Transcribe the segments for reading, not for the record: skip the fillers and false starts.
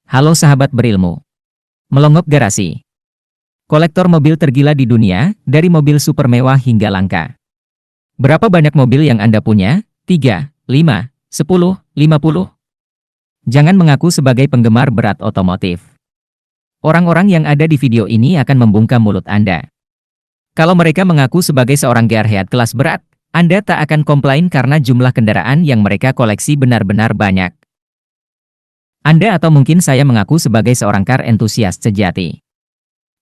Halo sahabat berilmu. Melonggok garasi. Kolektor mobil tergila di dunia, dari mobil super mewah hingga langka. Berapa banyak mobil yang Anda punya? 3, 5, 10, 50? Jangan mengaku sebagai penggemar berat otomotif. Orang-orang yang ada di video ini akan membungkam mulut Anda. Kalau mereka mengaku sebagai seorang gearhead kelas berat, Anda tak akan komplain karena jumlah kendaraan yang mereka koleksi benar-benar banyak. Anda atau mungkin saya mengaku sebagai seorang car entusiast sejati.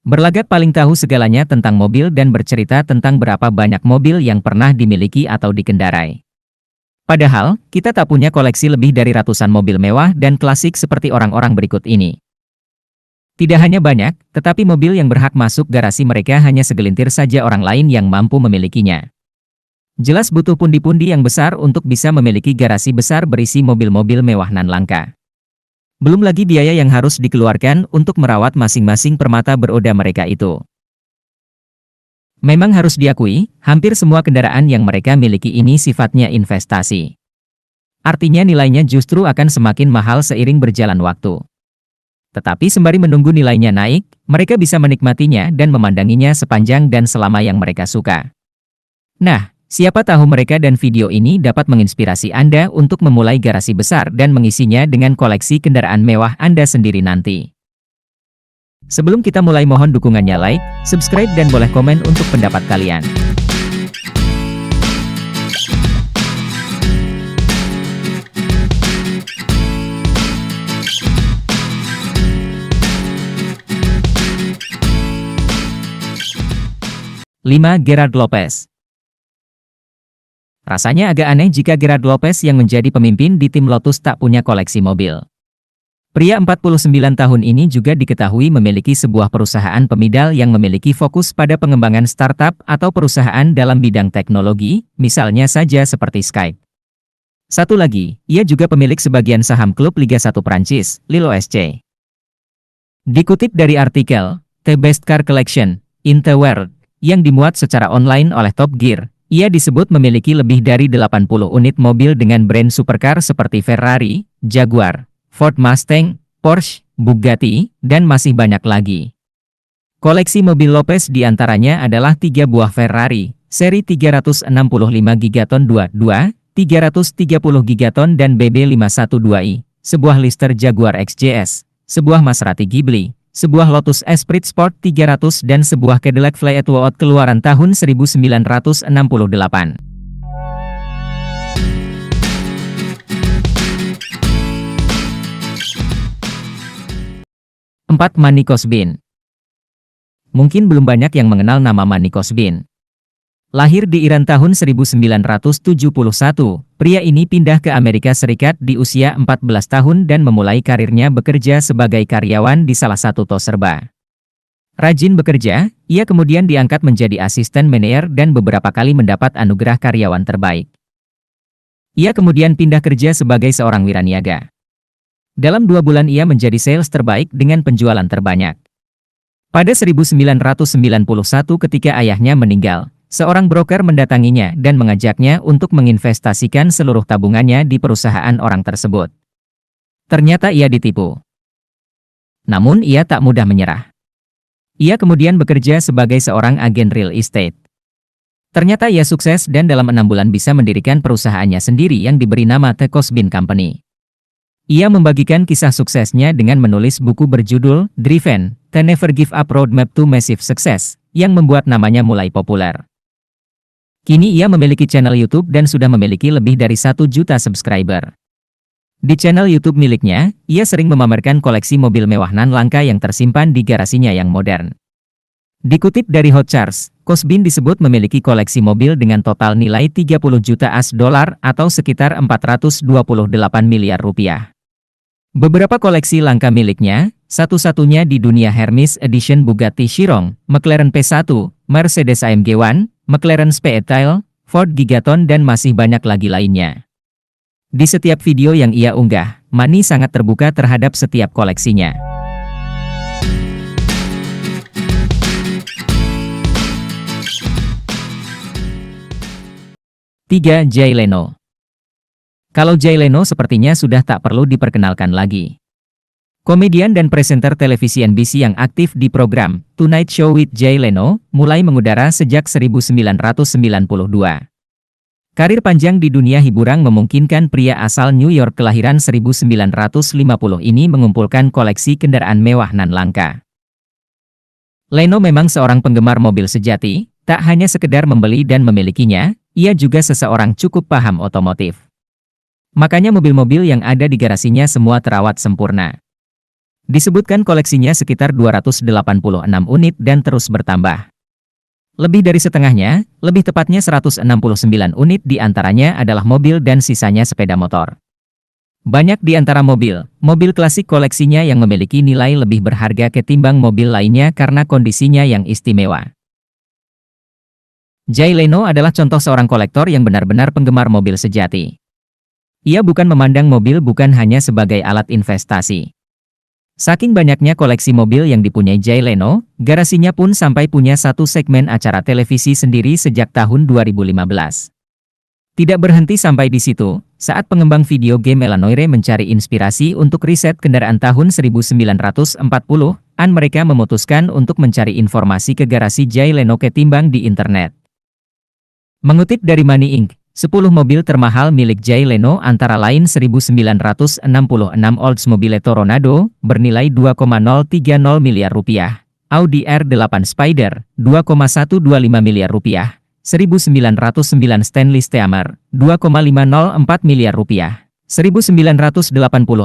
Berlagak paling tahu segalanya tentang mobil dan bercerita tentang berapa banyak mobil yang pernah dimiliki atau dikendarai. Padahal, kita tak punya koleksi lebih dari ratusan mobil mewah dan klasik seperti orang-orang berikut ini. Tidak hanya banyak, tetapi mobil yang berhak masuk garasi mereka hanya segelintir saja orang lain yang mampu memilikinya. Jelas butuh pundi-pundi yang besar untuk bisa memiliki garasi besar berisi mobil-mobil mewah nan langka. Belum lagi biaya yang harus dikeluarkan untuk merawat masing-masing permata beroda mereka itu. Memang harus diakui, hampir semua kendaraan yang mereka miliki ini sifatnya investasi. Artinya nilainya justru akan semakin mahal seiring berjalan waktu. Tetapi sembari menunggu nilainya naik, mereka bisa menikmatinya dan memandanginya sepanjang dan selama yang mereka suka. Nah, siapa tahu mereka dan video ini dapat menginspirasi Anda untuk memulai garasi besar dan mengisinya dengan koleksi kendaraan mewah Anda sendiri nanti. Sebelum kita mulai, mohon dukungannya like, subscribe dan boleh komen untuk pendapat kalian. Lima, Gerard Lopez. Rasanya agak aneh jika Gerard Lopez yang menjadi pemimpin di tim Lotus tak punya koleksi mobil. Pria 49 tahun ini juga diketahui memiliki sebuah perusahaan pemidal yang memiliki fokus pada pengembangan startup atau perusahaan dalam bidang teknologi, misalnya saja seperti Skype. Satu lagi, ia juga pemilik sebagian saham klub Liga 1 Prancis, Lille OSC. Dikutip dari artikel, The Best Car Collection in the World, yang dimuat secara online oleh Top Gear, ia disebut memiliki lebih dari 80 unit mobil dengan brand supercar seperti Ferrari, Jaguar, Ford Mustang, Porsche, Bugatti, dan masih banyak lagi. Koleksi mobil Lopez diantaranya adalah 3 buah Ferrari, seri 365 Gigaton 22, 330 Gigaton dan BB512i, sebuah Lister Jaguar XJS, sebuah Maserati Ghibli, sebuah Lotus Esprit Sport 300 dan sebuah Cadillac Flyetwood keluaran tahun 1968. 4. Manny Cosbin. Mungkin belum banyak yang mengenal nama Manny Cosbin. Lahir di Iran tahun 1971, pria ini pindah ke Amerika Serikat di usia 14 tahun dan memulai karirnya bekerja sebagai karyawan di salah satu tos serba. Rajin bekerja, ia kemudian diangkat menjadi asisten manajer dan beberapa kali mendapat anugerah karyawan terbaik. Ia kemudian pindah kerja sebagai seorang wiraniaga. Dalam 2 bulan ia menjadi sales terbaik dengan penjualan terbanyak. Pada 1991 ketika ayahnya meninggal, seorang broker mendatanginya dan mengajaknya untuk menginvestasikan seluruh tabungannya di perusahaan orang tersebut. Ternyata ia ditipu. Namun ia tak mudah menyerah. Ia kemudian bekerja sebagai seorang agen real estate. Ternyata ia sukses dan dalam 6 bulan bisa mendirikan perusahaannya sendiri yang diberi nama The Cosbin Company. Ia membagikan kisah suksesnya dengan menulis buku berjudul Driven, The Never Give Up Roadmap to Massive Success, yang membuat namanya mulai populer. Kini ia memiliki channel YouTube dan sudah memiliki lebih dari 1 juta subscriber. Di channel YouTube miliknya, ia sering memamerkan koleksi mobil mewah nan langka yang tersimpan di garasinya yang modern. Dikutip dari Hot Charts, Cosbin disebut memiliki koleksi mobil dengan total nilai 30 juta US dollar atau sekitar 428 miliar rupiah. Beberapa koleksi langka miliknya, satu-satunya di dunia Hermes Edition Bugatti Chiron, McLaren P1, Mercedes AMG One, McLaren Speedtail, Ford Gigaton dan masih banyak lagi lainnya. Di setiap video yang ia unggah, Manny sangat terbuka terhadap setiap koleksinya. Tiga, Jay Leno. Kalau Jay Leno sepertinya sudah tak perlu diperkenalkan lagi. Komedian dan presenter televisi NBC yang aktif di program Tonight Show with Jay Leno mulai mengudara sejak 1992. Karir panjang di dunia hiburan memungkinkan pria asal New York kelahiran 1950 ini mengumpulkan koleksi kendaraan mewah nan langka. Leno memang seorang penggemar mobil sejati, tak hanya sekedar membeli dan memilikinya, ia juga seseorang cukup paham otomotif. Makanya mobil-mobil yang ada di garasinya semua terawat sempurna. Disebutkan koleksinya sekitar 286 unit dan terus bertambah. Lebih dari setengahnya, lebih tepatnya 169 unit di antaranya adalah mobil dan sisanya sepeda motor. Banyak di antara mobil klasik koleksinya yang memiliki nilai lebih berharga ketimbang mobil lainnya karena kondisinya yang istimewa. Jay Leno adalah contoh seorang kolektor yang benar-benar penggemar mobil sejati. Ia bukan memandang mobil bukan hanya sebagai alat investasi. Saking banyaknya koleksi mobil yang dipunyai Jay Leno, garasinya pun sampai punya satu segmen acara televisi sendiri sejak tahun 2015. Tidak berhenti sampai di situ, saat pengembang video game Elanoire mencari inspirasi untuk riset kendaraan tahun 1940-an, mereka memutuskan untuk mencari informasi ke garasi Jay Leno ketimbang di internet. Mengutip dari Money Inc., 10 mobil termahal milik Jay Leno antara lain 1966 Oldsmobile Toronado, bernilai 2,030 miliar rupiah, Audi R8 Spider, 2,125 miliar rupiah, 1909 Stanley Steamer, 2,504 miliar rupiah, 1986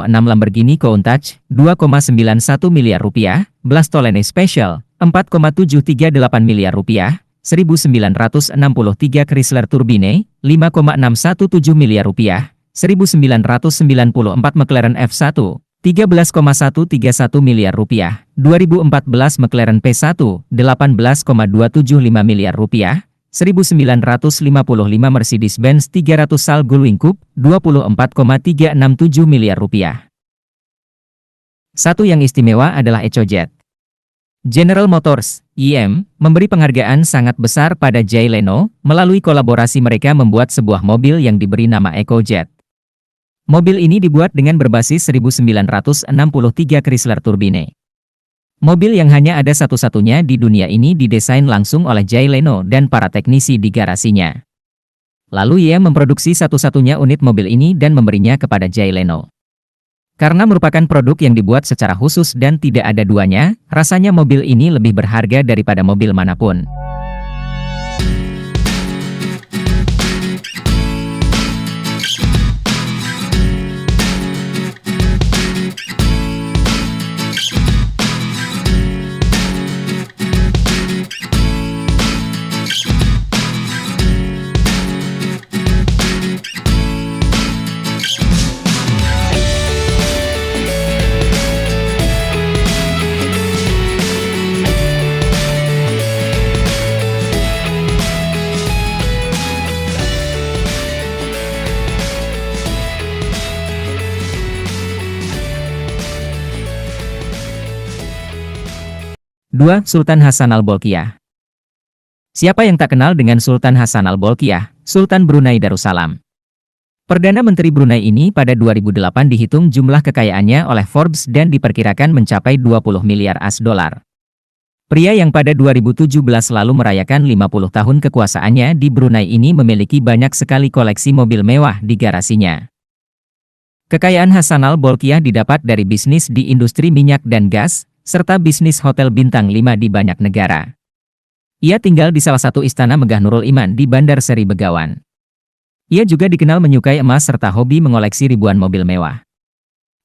Lamborghini Countach, 2,91 miliar rupiah, Blastolene Special, 4,738 miliar rupiah, 1963 Chrysler Turbine, 5,617 miliar rupiah, 1994 McLaren F1, 13,131 miliar rupiah, 2014 McLaren P1, 18,275 miliar rupiah, 1955 Mercedes-Benz 300 SL Gullwing Coupe, 24,367 miliar rupiah. Satu yang istimewa adalah EcoJet. General Motors, GM, memberi penghargaan sangat besar pada Jay Leno, melalui kolaborasi mereka membuat sebuah mobil yang diberi nama EcoJet. Mobil ini dibuat dengan berbasis 1963 Chrysler Turbine. Mobil yang hanya ada satu-satunya di dunia ini didesain langsung oleh Jay Leno dan para teknisi di garasinya. Lalu ia memproduksi satu-satunya unit mobil ini dan memberinya kepada Jay Leno. Karena merupakan produk yang dibuat secara khusus dan tidak ada duanya, rasanya mobil ini lebih berharga daripada mobil manapun. Dua, Sultan Hassan Al-Bolkiah. Siapa yang tak kenal dengan Sultan Hassan Al-Bolkiah, Sultan Brunei Darussalam? Perdana Menteri Brunei ini pada 2008 dihitung jumlah kekayaannya oleh Forbes dan diperkirakan mencapai 20 miliar $. Pria yang pada 2017 lalu merayakan 50 tahun kekuasaannya di Brunei ini memiliki banyak sekali koleksi mobil mewah di garasinya. Kekayaan Hassan Al-Bolkiah didapat dari bisnis di industri minyak dan gas, serta bisnis hotel bintang 5 di banyak negara. Ia tinggal di salah satu istana megah Nurul Iman di Bandar Seri Begawan. Ia juga dikenal menyukai emas serta hobi mengoleksi ribuan mobil mewah.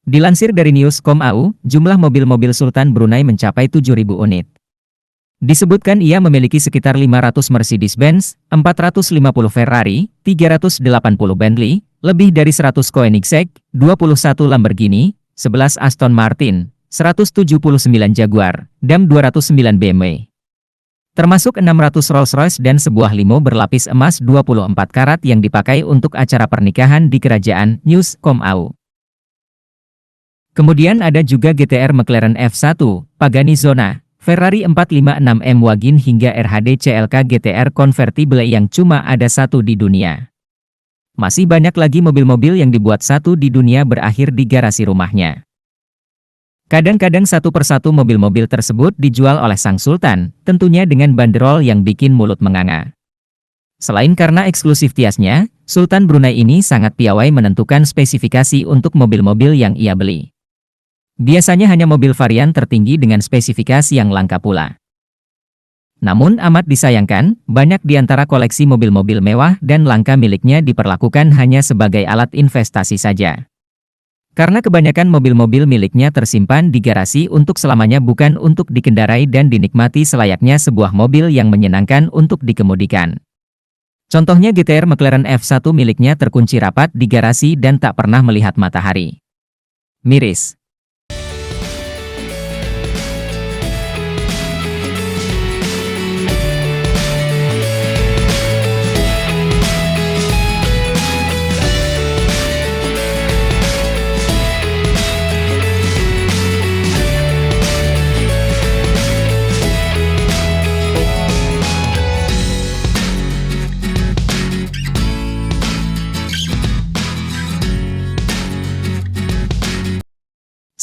Dilansir dari News.com.au, jumlah mobil-mobil Sultan Brunei mencapai 7.000 unit. Disebutkan ia memiliki sekitar 500 Mercedes-Benz, 450 Ferrari, 380 Bentley, lebih dari 100 Koenigsegg, 21 Lamborghini, 11 Aston Martin, 179 Jaguar, dan 209 BMW. Termasuk 600 Rolls-Royce dan sebuah limo berlapis emas 24 karat yang dipakai untuk acara pernikahan di kerajaan. News.com.au. Kemudian ada juga GTR McLaren F1, Pagani Zona, Ferrari 456 M-Wagon hingga RHD CLK GTR Convertible yang cuma ada satu di dunia. Masih banyak lagi mobil-mobil yang dibuat satu di dunia berakhir di garasi rumahnya. Kadang-kadang satu persatu mobil-mobil tersebut dijual oleh sang sultan, tentunya dengan banderol yang bikin mulut menganga. Selain karena eksklusivitasnya, Sultan Brunei ini sangat piawai menentukan spesifikasi untuk mobil-mobil yang ia beli. Biasanya hanya mobil varian tertinggi dengan spesifikasi yang langka pula. Namun amat disayangkan, banyak di antara koleksi mobil-mobil mewah dan langka miliknya diperlakukan hanya sebagai alat investasi saja. Karena kebanyakan mobil-mobil miliknya tersimpan di garasi untuk selamanya, bukan untuk dikendarai dan dinikmati selayaknya sebuah mobil yang menyenangkan untuk dikemudikan. Contohnya GTR McLaren F1 miliknya terkunci rapat di garasi dan tak pernah melihat matahari. Miris.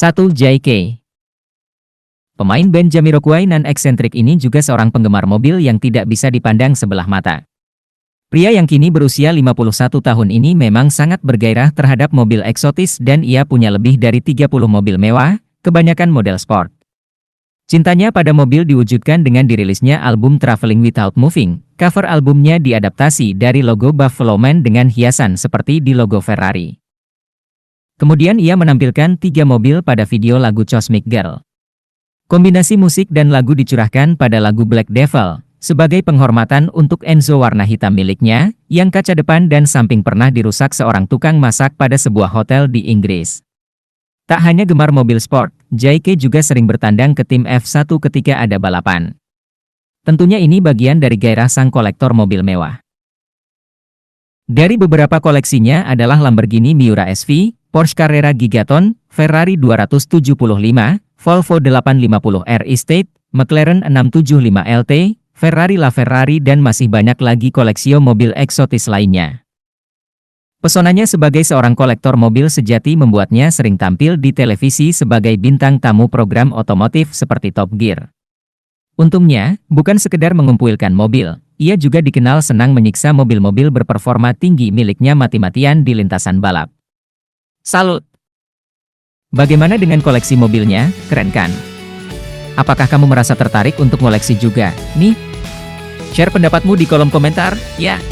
Satu JK. Pemain band Jamiroquai nan eksentrik ini juga seorang penggemar mobil yang tidak bisa dipandang sebelah mata. Pria yang kini berusia 51 tahun ini memang sangat bergairah terhadap mobil eksotis dan ia punya lebih dari 30 mobil mewah, kebanyakan model sport. Cintanya pada mobil diwujudkan dengan dirilisnya album Traveling Without Moving. Cover albumnya diadaptasi dari logo Buffalo Man dengan hiasan seperti di logo Ferrari. Kemudian ia menampilkan 3 mobil pada video lagu Cosmic Girl. Kombinasi musik dan lagu dicurahkan pada lagu Black Devil, sebagai penghormatan untuk Enzo warna hitam miliknya, yang kaca depan dan samping pernah dirusak seorang tukang masak pada sebuah hotel di Inggris. Tak hanya gemar mobil sport, JK juga sering bertandang ke tim F1 ketika ada balapan. Tentunya ini bagian dari gairah sang kolektor mobil mewah. Dari beberapa koleksinya adalah Lamborghini Miura SV, Porsche Carrera Gigaton, Ferrari 275, Volvo 850 R Estate, McLaren 675 LT, Ferrari LaFerrari dan masih banyak lagi koleksio mobil eksotis lainnya. Pesonanya sebagai seorang kolektor mobil sejati membuatnya sering tampil di televisi sebagai bintang tamu program otomotif seperti Top Gear. Untungnya, bukan sekedar mengumpulkan mobil, ia juga dikenal senang menyiksa mobil-mobil berperforma tinggi miliknya mati-matian di lintasan balap. Salut! Bagaimana dengan koleksi mobilnya? Keren kan? Apakah kamu merasa tertarik untuk koleksi juga? Nih, share pendapatmu di kolom komentar, ya!